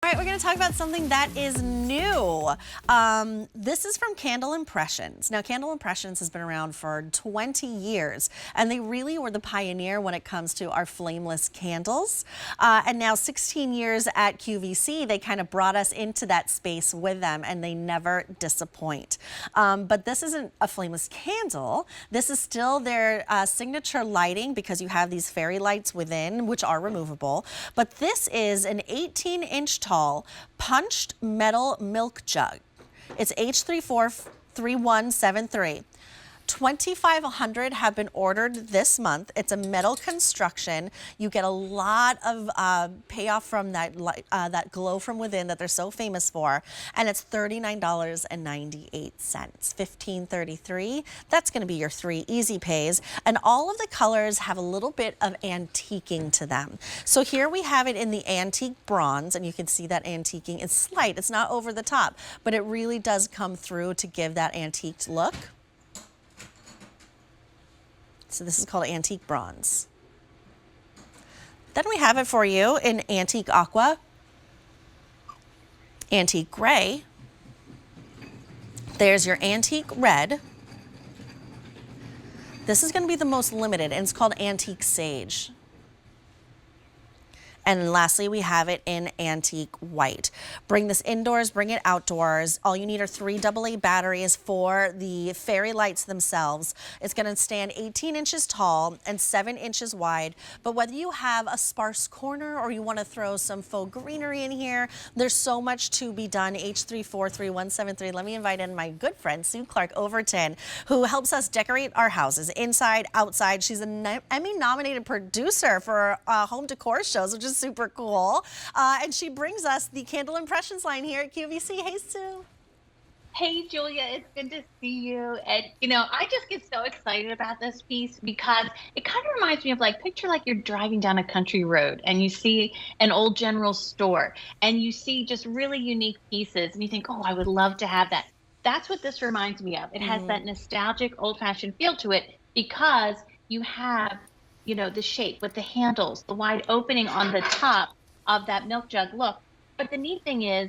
All right, we're going to talk about something that is new. This is from Candle Impressions. Now, Candle Impressions has been around for 20 years, and they really were the pioneer when it comes to our flameless candles. And now 16 years at QVC, they kind of brought us into that space with them, and they never disappoint. But this isn't a flameless candle. This is still their signature lighting, because you have these fairy lights within, which are removable. But this is an 18-inch tall punched metal milk jug. It's H343173. 2,500 have been ordered this month. It's a metal construction. You get a lot of payoff from that that glow from within that they're so famous for, and it's $39.98. $15.33. That's going to be your 3 easy pays, and all of the colors have a little bit of antiquing to them. So here we have it in the antique bronze, and you can see that antiquing is slight. It's not over the top, but it really does come through to give that antiqued look. So this is called antique bronze. Then we have it for you in antique aqua, antique gray. There's your antique red. This is going to be the most limited, and it's called antique sage. And lastly, we have it in antique white. Bring this indoors, bring it outdoors. All you need are 3 AA batteries for the fairy lights themselves. It's going to stand 18 inches tall and 7 inches wide. But whether you have a sparse corner or you want to throw some faux greenery in here, there's so much to be done. H343173. Let me invite in my good friend, Sue Clark Overton, who helps us decorate our houses inside, outside. She's an Emmy-nominated producer for home decor shows, which is super cool. And she brings us the Candle Impressions line here at QVC. Hey, Sue. Hey, Julia, it's good to see you. And, I just get so excited about this piece because it kind of reminds me of picture you're driving down a country road and you see an old general store and you see just really unique pieces and you think, oh, I would love to have that. That's what this reminds me of. It has that nostalgic old-fashioned feel to it because you have the shape with the handles, the wide opening on the top of that milk jug look. But the neat thing is,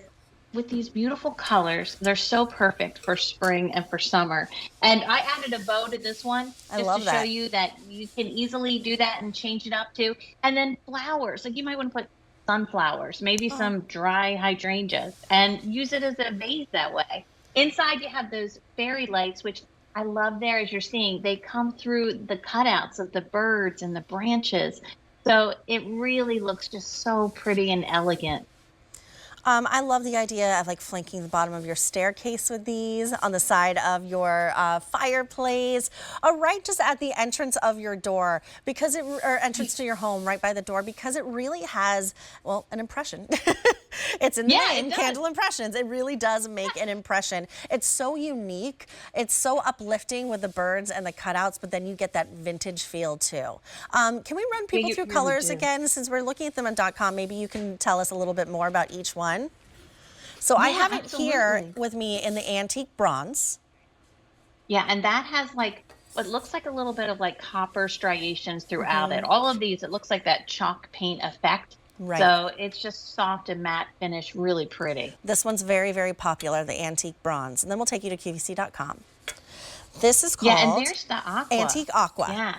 with these beautiful colors, they're so perfect for spring and for summer. And I added a bow to this one just to show you that you can easily do that and change it up too. And then flowers, you might want to put sunflowers, maybe some dry hydrangeas, and use it as a vase that way. Inside you have those fairy lights, which I love there, as you're seeing, they come through the cutouts of the birds and the branches. So it really looks just so pretty and elegant. I love the idea of flanking the bottom of your staircase with these, on the side of your fireplace, or right just at the entrance of your door, because or entrance to your home, right by the door, because it really has, well, an impression. It's in the name, Candle Impressions. It really does make an impression. It's so unique. It's so uplifting with the birds and the cutouts, but then you get that vintage feel too. Can we run people through colors again? Since we're looking at them on .com, maybe you can tell us a little bit more about each one. So I have it here with me in the antique bronze. Yeah, and that has what looks like a little bit of copper striations throughout it. All of these, it looks like that chalk paint effect. Right. So it's just soft and matte finish, really pretty. This one's very, very popular, the antique bronze. And then we'll take you to QVC.com. This is called and there's the aqua. Antique aqua. Yeah,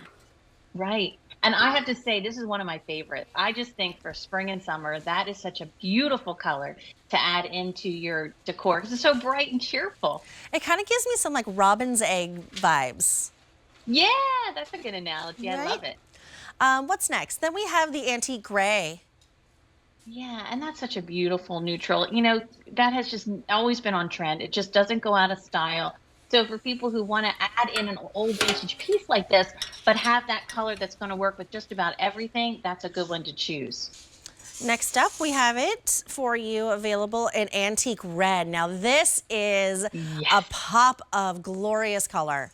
right. And I have to say, this is one of my favorites. I just think for spring and summer, that is such a beautiful color to add into your decor because it's so bright and cheerful. It kind of gives me some robin's egg vibes. Yeah, that's a good analogy. Right? I love it. What's next? Then we have the antique gray. Yeah, and that's such a beautiful neutral. That has just always been on trend. It just doesn't go out of style. So for people who want to add in an old vintage piece like this, but have that color that's going to work with just about everything, that's a good one to choose. Next up, we have it for you available in antique red. Now this is a pop of glorious color.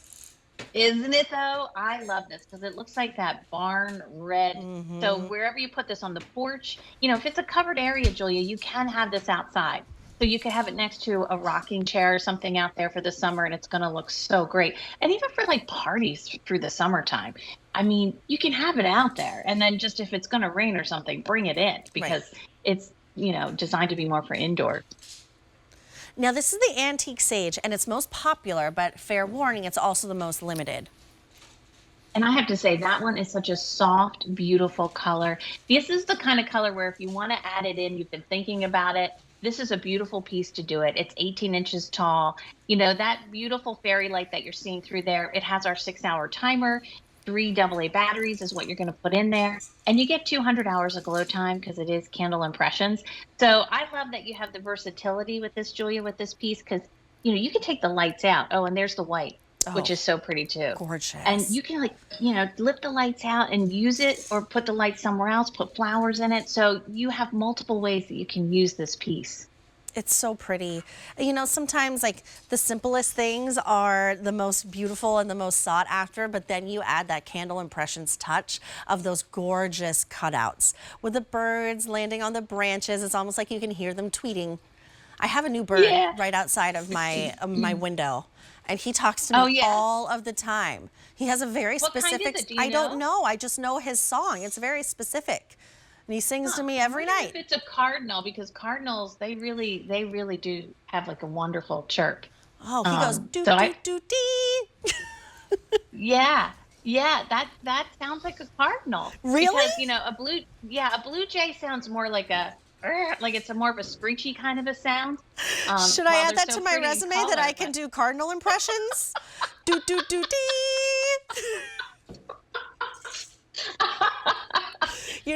Isn't it though? I love this because it looks like that barn red. So wherever you put this on the porch, if it's a covered area, Julia, you can have this outside. So you could have it next to a rocking chair or something out there for the summer, and it's going to look so great. And even for parties through the summertime, I mean, you can have it out there. And then just if it's going to rain or something, bring it in because it's designed to be more for indoors. Now this is the antique sage, and it's most popular, but fair warning, it's also the most limited. And I have to say that one is such a soft, beautiful color. This is the kind of color where if you want to add it in, you've been thinking about it. This is a beautiful piece to do it. It's 18 inches tall. That beautiful fairy light that you're seeing through there, it has our 6-hour timer. 3 AA batteries is what you're going to put in there. And you get 200 hours of glow time because it is candle impressions. So I love that you have the versatility with this, Julia, with this piece, because, you can take the lights out. Oh, and there's the white. Which is so pretty too. Gorgeous. And you can lift the lights out and use it, or put the lights somewhere else, put flowers in it. So you have multiple ways that you can use this piece. It's so pretty. Sometimes like the simplest things are the most beautiful and the most sought after, but then you add that candle impressions touch of those gorgeous cutouts with the birds landing on the branches. It's almost like you can hear them tweeting. I have a new bird right outside of my window. And he talks to me all of the time. He has a very specific. Kind is it? Do you I don't know? know. I just know his song. It's very specific, and he sings to me every night. If it's a cardinal, because cardinals they really do have like a wonderful chirp. Oh, he goes doo doo doo dee. Yeah, that sounds like a cardinal. Really? Because a blue jay sounds more like it's a more of a screechy kind of a sound. Should I add that to my resume that I can do cardinal impressions? Do do do dee.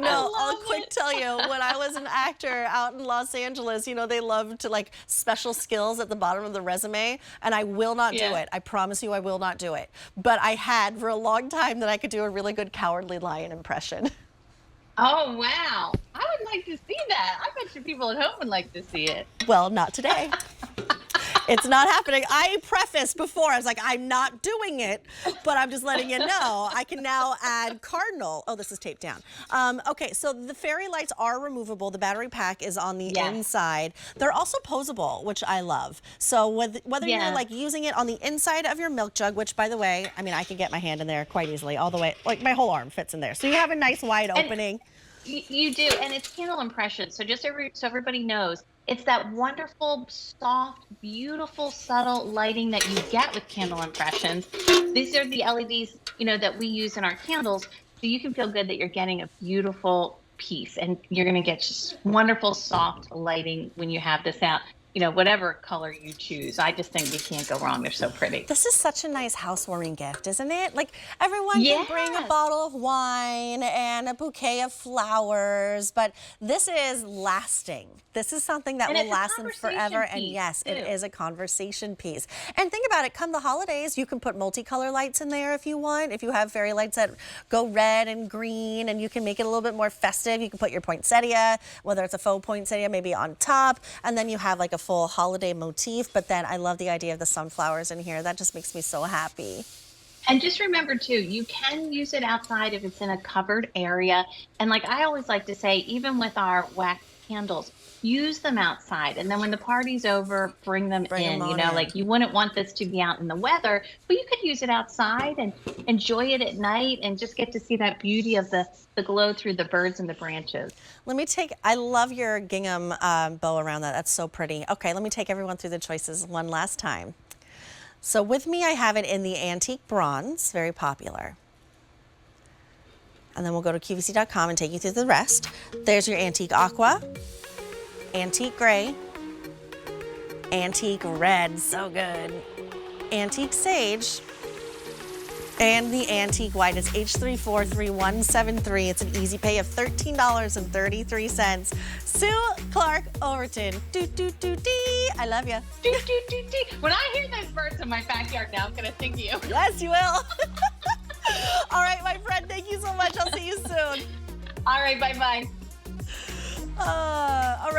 I'll quick tell you, when I was an actor out in Los Angeles, they love to like special skills at the bottom of the resume, and I will not do it. I promise you I will not do it. But I had for a long time that I could do a really good Cowardly Lion impression. Oh, wow. I would like to see that. I bet you people at home would like to see it. Well, not today. It's not happening. I prefaced before, I was like, I'm not doing it, but I'm just letting you know. I can now add cardinal. Oh, this is taped down. Okay, so the fairy lights are removable. The battery pack is on the inside. They're also posable, which I love. So whether you're like using it on the inside of your milk jug, which by the way, I can get my hand in there quite easily, all the way, like my whole arm fits in there. So you have a nice wide opening. You do, and it's candle impressions. So just so everybody knows, it's that wonderful, soft, beautiful, subtle lighting that you get with candle impressions. These are the LEDs, that we use in our candles, so you can feel good that you're getting a beautiful piece, and you're going to get just wonderful, soft lighting when you have this out. Whatever color you choose. I just think you can't go wrong. They're so pretty. This is such a nice housewarming gift, isn't it? Like everyone can bring a bottle of wine and a bouquet of flowers, but this is lasting. This is something that will last them forever. And yes, it is a conversation piece. And think about it, come the holidays, you can put multicolor lights in there if you want. If you have fairy lights that go red and green, and you can make it a little bit more festive, you can put your poinsettia, whether it's a faux poinsettia, maybe on top, and then you have like a full holiday motif. But then I love the idea of the sunflowers in here. That just makes me so happy. And just remember too, you can use it outside if it's in a covered area. And like I always like to say, even with our wax candles, use them outside. And then when the party's over, bring them in. Like you wouldn't want this to be out in the weather, but you could use it outside and enjoy it at night and just get to see that beauty of the glow through the birds and the branches. I love your gingham bow around that. That's so pretty. Okay, let me take everyone through the choices one last time. So with me, I have it in the antique bronze, very popular. And then we'll go to QVC.com and take you through the rest. There's your antique aqua, antique gray, antique red, so good, antique sage, and the antique white is H343173. It's an easy pay of $13.33. Sue Clark Overton. Do do do dee. I love you. Do do do dee. When I hear those birds in my backyard now, I'm gonna sing to you. Yes, you will. All right, my friend. Thank you so much. I'll see you soon. All right. Bye bye. All right.